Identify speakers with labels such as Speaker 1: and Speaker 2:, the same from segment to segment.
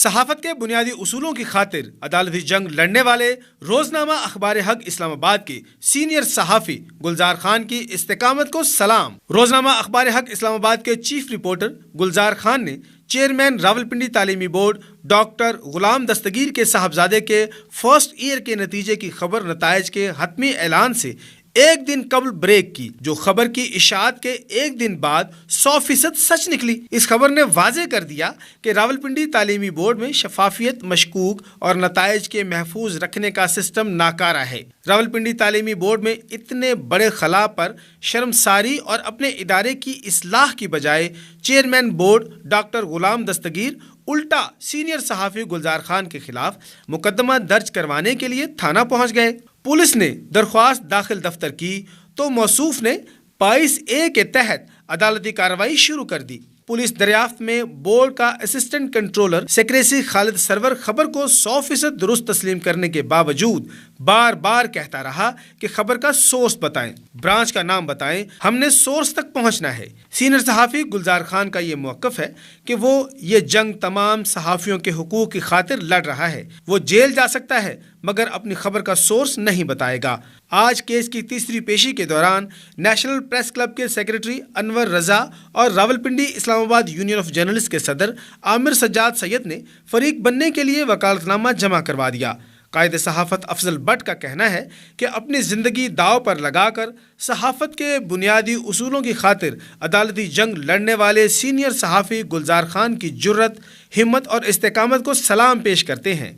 Speaker 1: صحافت کے بنیادی اصولوں کی خاطر عدالتی جنگ لڑنے والے روزنامہ اخبار حق اسلام آباد کے سینئر صحافی گلزار خان کی استقامت کو سلام۔ روزنامہ اخبار حق اسلام آباد کے چیف رپورٹر گلزار خان نے چیئرمین راولپنڈی تعلیمی بورڈ ڈاکٹر غلام دستگیر کے صاحبزادے کے فرسٹ ایئر کے نتیجے کی خبر نتائج کے حتمی اعلان سے ایک دن قبل بریک کی، جو خبر کی اشاعت کے ایک دن بعد 100% سچ نکلی۔ اس خبر نے واضح کر دیا کہ راولپنڈی تعلیمی بورڈ میں شفافیت مشکوک اور نتائج کے محفوظ رکھنے کا سسٹم ناکارہ ہے۔ راولپنڈی تعلیمی بورڈ میں اتنے بڑے خلا پر شرمساری اور اپنے ادارے کی اصلاح کی بجائے chairman board doctor Ghulam Dastgir الٹا سینئر صحافی گلزار خان کے خلاف مقدمہ درج کروانے کے لیے تھانہ پہنچ گئے۔ پولیس نے درخواست داخل دفتر کی تو موصوف نے 22A کے تحت عدالتی کارروائی شروع کر دی۔ پولیس دریافت میں بورڈ کا اسسٹنٹ کنٹرولر سیکریسی خالد سرور خبر کو 100% درست تسلیم کرنے کے باوجود بار بار کہتا رہا کہ خبر کا سورس بتائیں، برانچ کا نام بتائیں، ہم نے سورس تک پہنچنا ہے۔ سینئر صحافی گلزار خان کا یہ موقف ہے کہ وہ یہ جنگ تمام صحافیوں کے حقوق کی خاطر لڑ رہا ہے۔ وہ جیل جا سکتا ہے مگر اپنی خبر کا سورس نہیں بتائے گا۔ آج کیس کی تیسری پیشی کے دوران نیشنل پریس کلب کے سیکریٹری انور رضا اور راولپنڈی اسلام آباد یونین آف جرنلسٹ کے صدر عامر سجاد سید نے فریق بننے کے لیے وکالت نامہ جمع کروا دیا۔ قائد صحافت افضل بٹ کا کہنا ہے کہ اپنی زندگی داؤ پر لگا کر صحافت کے بنیادی اصولوں کی خاطر عدالتی جنگ لڑنے والے سینئر صحافی گلزار خان کی جرت، ہمت اور استقامت کو سلام پیش کرتے ہیں۔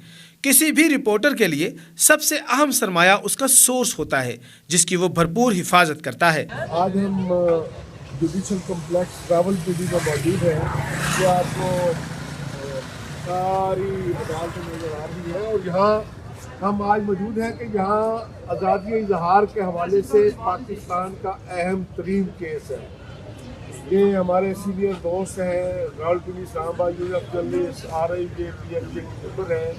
Speaker 1: کسی بھی رپورٹر کے لیے سب سے اہم سرمایہ اس کا سورس ہوتا ہے جس کی وہ بھرپور حفاظت کرتا ہے۔
Speaker 2: آج ہم جوڈیشل کمپلیکس راولپنڈی میں موجود ہیں، جو آپ کو ساری عدالتیں نظر آ رہی ہے، اور یہاں ہم آج موجود ہیں کہ یہاں آزادی اظہار کے حوالے سے پاکستان کا اہم ترین کیس ہے۔ یہ ہمارے سینئر دوست ہیں، راولپنڈی اسلام آباد union of journalist RIJ PFJ کے ممبر ہیں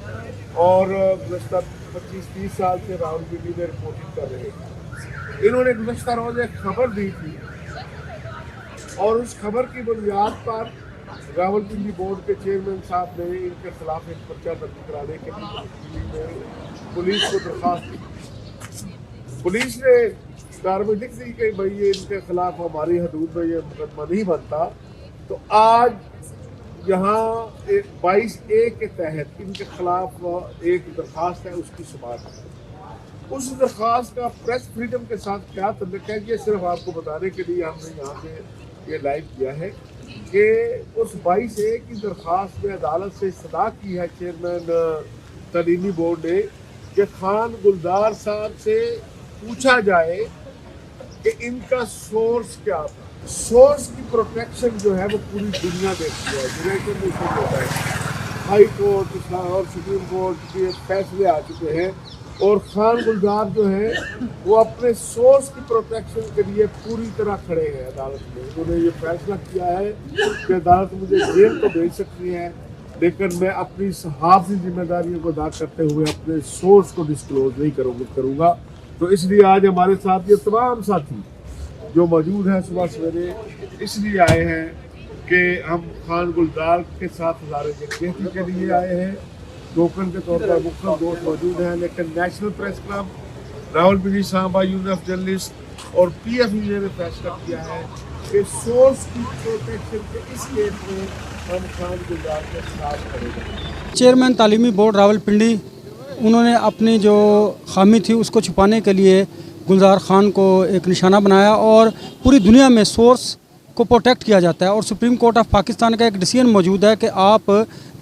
Speaker 2: اور گزشتہ 25-30 سال سے راولپنڈی میں رپورٹنگ کر رہے ہیں۔ انہوں نے گزشتہ روز ایک خبر دی تھی اور اس خبر کی بنیاد پر راولپنڈی بورڈ کے چیئرمین صاحب نے ان کے خلاف ایک پرچہ درج کرانے کے لیے پولیس کو درخواست دی۔ پولیس نے کارروائی لکھ دی کہ بھائی یہ ان کے خلاف ہماری حدود میں یہ مقدمہ نہیں بنتا، تو آج یہاں 22A کے تحت ان کے خلاف ایک درخواست ہے، اس کی سماعت ہے۔ اس درخواست کا پریس فریڈم کے ساتھ کیا تعلق ہے، یہ صرف آپ کو بتانے کے لیے ہم نے یہاں سے یہ لائیو کیا ہے کہ اس 22A کی درخواست میں عدالت سے استدعا کی ہے چیئرمین تعلیمی بورڈ نے کہ خان گلزار صاحب سے پوچھا جائے کہ ان کا سورس کیا تھا۔ سورس کی پروٹیکشن جو ہے وہ پوری دنیا دیکھتی ہے، یونائٹڈ نیشن ہوتا ہے، ہائی کورٹ اور سپریم کورٹ کے فیصلے آ چکے ہیں، اور خان گلزار جو ہیں وہ اپنے سورس کی پروٹیکشن کے لیے پوری طرح کھڑے ہیں عدالت میں۔ انہوں نے یہ فیصلہ کیا ہے کہ عدالت مجھے جیل تو بھیج سکتی ہے، لیکن میں اپنی صحافتی ذمہ داریوں کو ادا کرتے ہوئے اپنے سورس کو ڈسکلوز نہیں کروں گا۔ تو اس لیے آج ہمارے ساتھ یہ تمام ساتھی جو موجود ہیں صبح سویرے اس لیے آئے ہیں کہ ہم خان گلزار کے ساتھ ہزارے یکجہتی کے لیے آئے ہیں۔ ٹوکن کے طور پر مختلف دوست موجود ہیں، لیکن نیشنل پریس کلب، راولپنڈی اسلام آباد یونین آف جرنلسٹ اور PFJ نے فیصلہ کیا ہے کہ سورس کی پروٹیکشن کے اس کیس میں ہم خان گلزار کے ساتھ کریں گے۔
Speaker 3: چیئرمین تعلیمی بورڈ راولپنڈی انہوں نے اپنی جو خامی تھی اس کو چھپانے کے لیے گلزار خان کو ایک نشانہ بنایا، اور پوری دنیا میں سورس کو پروٹیکٹ کیا جاتا ہے، اور سپریم کورٹ آف پاکستان کا ایک ڈیسیژن موجود ہے کہ آپ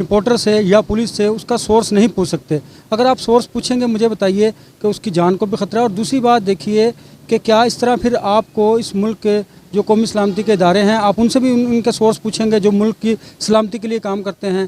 Speaker 3: رپورٹر سے یا پولیس سے اس کا سورس نہیں پوچھ سکتے۔ اگر آپ سورس پوچھیں گے مجھے بتائیے کہ اس کی جان کو بھی خطرہ ہے، اور دوسری بات دیکھیے کہ کیا اس طرح پھر آپ کو اس ملک کے جو قومی سلامتی کے ادارے ہیں آپ ان سے بھی ان کے سورس پوچھیں گے جو ملک کی سلامتی کے لیے کام کرتے ہیں۔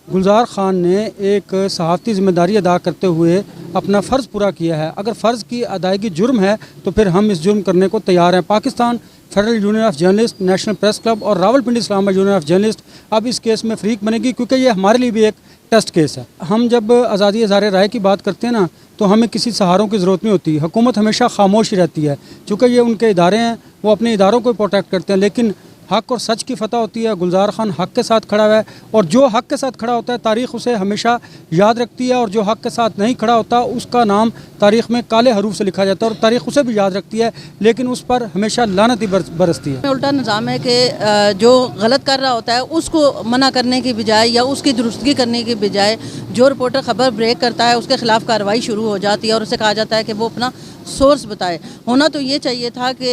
Speaker 3: گلزار خان نے ایک صحافتی ذمہ داری ادا کرتے ہوئے اپنا فرض پورا کیا ہے۔ اگر فرض کی ادائیگی جرم ہے تو پھر ہم اس جرم کرنے کو تیار ہیں۔ Pakistan federal union of journalist, national press club اور راولپنڈی اسلام آباد یونین آف جرنلسٹ اب اس کیس میں فریق بنے گی، کیونکہ یہ ہمارے لیے بھی ایک ٹیسٹ کیس ہے۔ ہم جب آزادی اظہار رائے کی بات کرتے ہیں نا تو ہمیں کسی سہاروں کی ضرورت نہیں ہوتی۔ حکومت ہمیشہ خاموش ہی رہتی ہے، چونکہ یہ ان کے ادارے ہیں، وہ اپنے اداروں کو پروٹیکٹ کرتے ہیں، لیکن حق اور سچ کی فتح ہوتی ہے. گلزار خان حق کے ساتھ کھڑا ہوا ہے اور جو حق کے ساتھ کھڑا ہوتا ہے تاریخ اسے ہمیشہ یاد رکھتی ہے, اور جو حق کے ساتھ نہیں کھڑا ہوتا اس کا نام تاریخ میں کالے حروف سے لکھا جاتا ہے اور تاریخ اسے بھی یاد رکھتی ہے, لیکن اس پر ہمیشہ لعنت ہی برستی ہے.
Speaker 4: الٹا نظام ہے کہ جو غلط کر رہا ہوتا ہے اس کو منع کرنے کی بجائے یا اس کی درستگی کرنے کی بجائے جو رپورٹر خبر بریک کرتا ہے اس کے خلاف کارروائی شروع ہو جاتی ہے اور اسے کہا جاتا ہے کہ وہ اپنا سورس بتائے. ہونا تو یہ چاہیے تھا کہ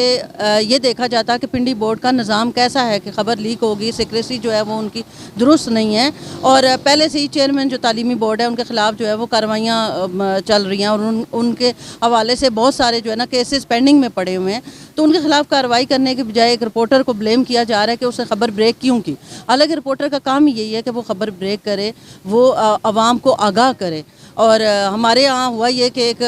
Speaker 4: یہ دیکھا جاتا کہ پنڈی بورڈ کا نظام کیسا ہے کہ خبر لیک ہوگی, سیکریسی جو ہے وہ ان کی درست نہیں ہے, اور پہلے سے ہی چیئرمین جو تعلیمی بورڈ ہے ان کے خلاف جو ہے وہ کارروائیاں چل رہی ہیں اور ان کے حوالے سے بہت سارے جو ہے نا کیسز پینڈنگ میں پڑے ہوئے ہیں. تو ان کے خلاف کارروائی کرنے کے بجائے ایک رپورٹر کو بلیم کیا جا رہا ہے کہ اسے خبر بریک کیوں کی. حالانکہ رپورٹر کا کام یہی ہے کہ وہ خبر بریک کرے, وہ عوام کو آگاہ کرے. اور ہمارے یہاں ہوا یہ کہ ایک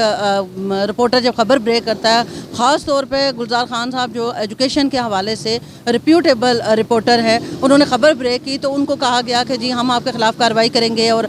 Speaker 4: رپورٹر جب خبر بریک کرتا ہے, خاص طور پہ گلزار خان صاحب جو ایجوکیشن کے حوالے سے ریپیوٹیبل رپورٹر ہے, انہوں نے خبر بریک کی تو ان کو کہا گیا کہ جی ہم آپ کے خلاف کارروائی کریں گے, اور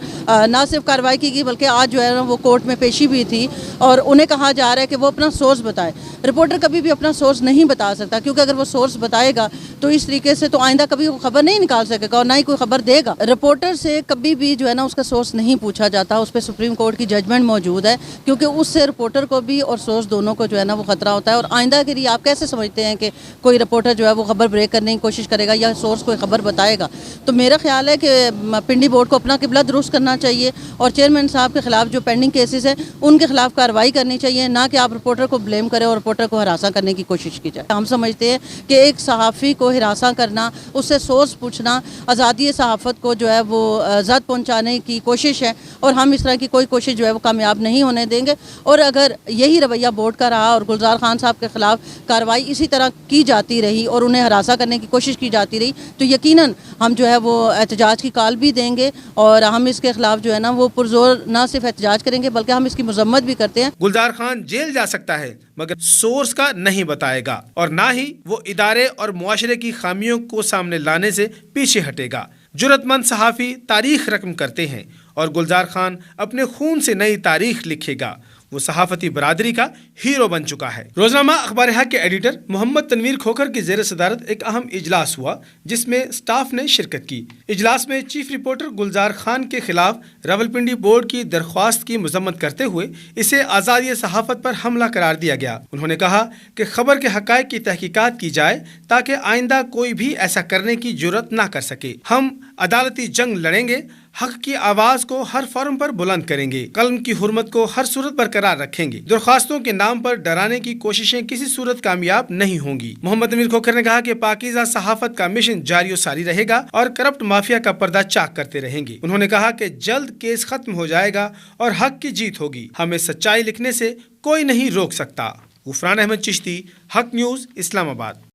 Speaker 4: نہ صرف کارروائی کی گئی بلکہ آج جو ہے وہ کورٹ میں پیشی بھی تھی اور انہیں کہا جا رہا ہے کہ وہ اپنا سورس بتائے. رپورٹر کبھی بھی اپنا سورس نہیں بتا سکتا, کیونکہ اگر وہ سورس بتائے گا تو اس طریقے سے تو آئندہ کبھی وہ خبر نہیں نکال سکے گا اور نہ ہی کوئی خبر دے گا. رپورٹر سے کبھی بھی جو ہے نا اس کا سورس نہیں پوچھا جاتا, اس پہ سپریم کورٹ کی ججمنٹ موجود ہے, کیونکہ اس سے رپورٹر کو بھی اور سورس دونوں کو جو ہے نا وہ خطرہ ہوتا ہے. اور آئندہ کے لیے آپ کیسے سمجھتے ہیں کہ کوئی رپورٹر جو ہے وہ خبر بریک کرنے کی کوشش کرے گا یا سورس کوئی خبر بتائے گا؟ تو میرا خیال ہے کہ پنڈی بورڈ کو اپنا قبلہ درست کرنا چاہیے اور چیئرمین صاحب کے خلاف جو پینڈنگ کیسز ہیں ان کے خلاف کارروائی کرنی چاہیے, نہ کہ آپ رپورٹر کو بلیم کریں اور رپورٹر کو ہراساں کرنے کی کوشش کی جائے. ہم سمجھتے ہیں کہ ایک صحافی کو ہراساں کرنا, اس سے سورس پوچھنا آزادی صحافت کو جو ہے وہ زد پہنچانے کی کوشش ہے, اور ہم اس طرح کی کوئی کوشش جو ہے وہ کامیاب نہیں ہونے دیں گے. اور اگر یہی رویہ بورڈ کا رہا اور گلزار خان صاحب کے خلاف کارروائی اسی طرح کی جاتی رہی اور انہیں ہراساں کرنے کی کوشش کی جاتی رہی تو یقیناً ہم جو ہے وہ احتجاج کی کال بھی دیں گے, اور ہم اس کے خلاف جو ہے نا وہ پرزور نہ صرف احتجاج کریں گے بلکہ ہم اس کی مذمت بھی کرتے ہیں.
Speaker 1: گلزار خان جیل جا سکتا ہے مگر سورس کا نہیں بتائے گا, اور نہ ہی وہ ادارے اور معاشرے کی خامیوں کو سامنے لانے سے پیچھے ہٹے گا. جرأت مند صحافی تاریخ رقم کرتے ہیں اور گلزار خان اپنے خون سے نئی تاریخ لکھے گا. وہ صحافتی برادری کا ہیرو بن چکا ہے. روزنامہ اخبار حق کے ایڈیٹر محمد تنویر کھوکھر کی زیر صدارت ایک اہم اجلاس ہوا جس میں سٹاف نے شرکت کی. اجلاس میں چیف رپورٹر گلزار خان کے خلاف راولپنڈی بورڈ کی درخواست کی مذمت کرتے ہوئے اسے آزادی صحافت پر حملہ قرار دیا گیا. انہوں نے کہا کہ خبر کے حقائق کی تحقیقات کی جائے تاکہ آئندہ کوئی بھی ایسا کرنے کی جرأت نہ کر سکے. ہم عدالتی جنگ لڑیں گے, حق کی آواز کو ہر فورم پر بلند کریں گے, قلم کی حرمت کو ہر صورت برقرار رکھیں گے. درخواستوں کے نام پر ڈرانے کی کوششیں کسی صورت کامیاب نہیں ہوں گی. محمد تنویر کھوکھر نے کہا کہ پاکیزہ صحافت کا مشن جاری و ساری رہے گا اور کرپٹ مافیا کا پردہ چاک کرتے رہیں گے. انہوں نے کہا کہ جلد کیس ختم ہو جائے گا اور حق کی جیت ہوگی. ہمیں سچائی لکھنے سے کوئی نہیں روک سکتا. غفران احمد چشتی, حق نیوز, اسلام آباد.